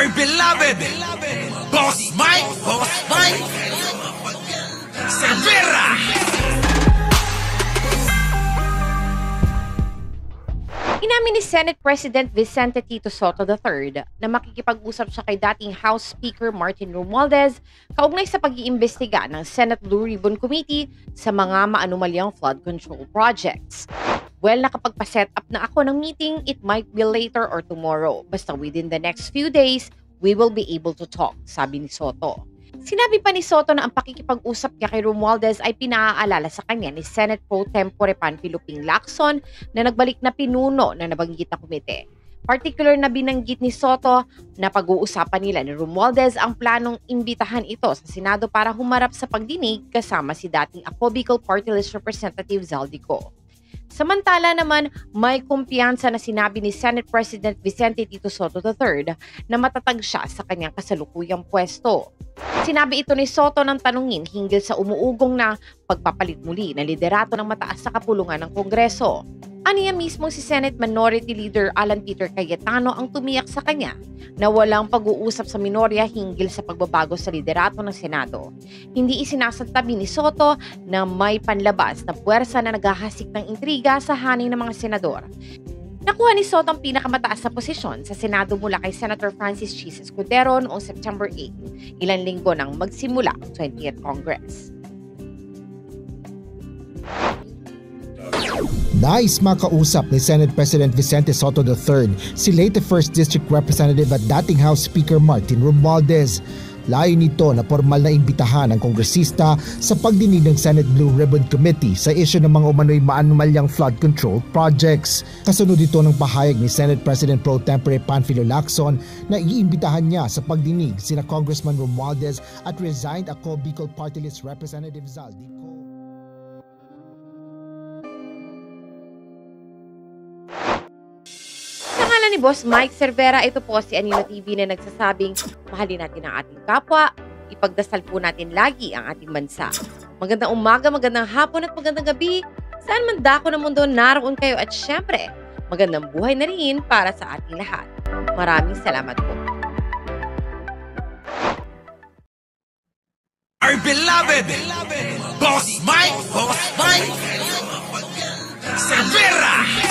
Our beloved Boss Mike Cervera. Inamin ni Senate President Vicente Tito Sotto III na makikipag-usap siya kay dating House Speaker Martin Romualdez kaugnay sa pag-iimbestiga ng Senate Blue Ribbon Committee sa mga maanumalyang flood control projects. Well, nakapagpa-set up na ako ng meeting. It might be later or tomorrow. Basta within the next few days, we will be able to talk, sabi ni Sotto. Sinabi pa ni Sotto na ang pakikipag-usap niya kay Romualdez ay pinaaalala sa kanya ni Senate Pro Tempore Panfilo Ping Lacson na nagbalik na pinuno na nabanggit na komite. Particular na binanggit ni Sotto na pag-uusapan nila ni Romualdez ang planong imbitahan ito sa Senado para humarap sa pagdinig kasama si dating Ako Bicol Party List Representative Zaldico. Samantala naman, may kumpiyansa na sinabi ni Senate President Vicente Tito Sotto III na matatag siya sa kanyang kasalukuyang pwesto. Sinabi ito ni Sotto nang tanungin hinggil sa umuugong na pagpapalit muli na liderato ng mataas sa kapulungan ng Kongreso. Aniya mismo si Senate Minority Leader Alan Peter Cayetano ang tumiyak sa kanya na walang pag-uusap sa minorya hinggil sa pagbabago sa liderato ng Senado. Hindi isinasantabi ni Sotto na may panlabas na puwersa na naghahasik ng intriga sa hanay ng mga senador. Nakuha ni Sotto ang pinakamataas na posisyon sa Senado mula kay Senator Francis Chis Escudero noong September 8, ilang linggo nang magsimula ang 20th Congress. Nais makausap ni Senate President Vicente Sotto III si late 1st District Representative at dating House Speaker Martin Romualdez. Layo nito na formal na imbitahan ang kongresista sa pagdinig ng Senate Blue Ribbon Committee sa isyu ng mga umano'y maanumalyang flood control projects. Kasunod ito ng pahayag ni Senate President Pro Tempore Panfilo Lacson na iimbitahan niya sa pagdinig sina Congressman Romualdez at resigned Ako Bicol Party List Representative Zaldico. Ni Boss Mike Cervera, ito po si Anino TV na nagsasabing mahalin natin ang ating kapwa, ipagdasal po natin lagi ang ating bansa. Magandang umaga, magandang hapon at magandang gabi. Saan man dako ng mundo naroon kayo at syempre, magandang buhay na rin para sa ating lahat. Maraming salamat po. Our beloved Boss Mike Cervera.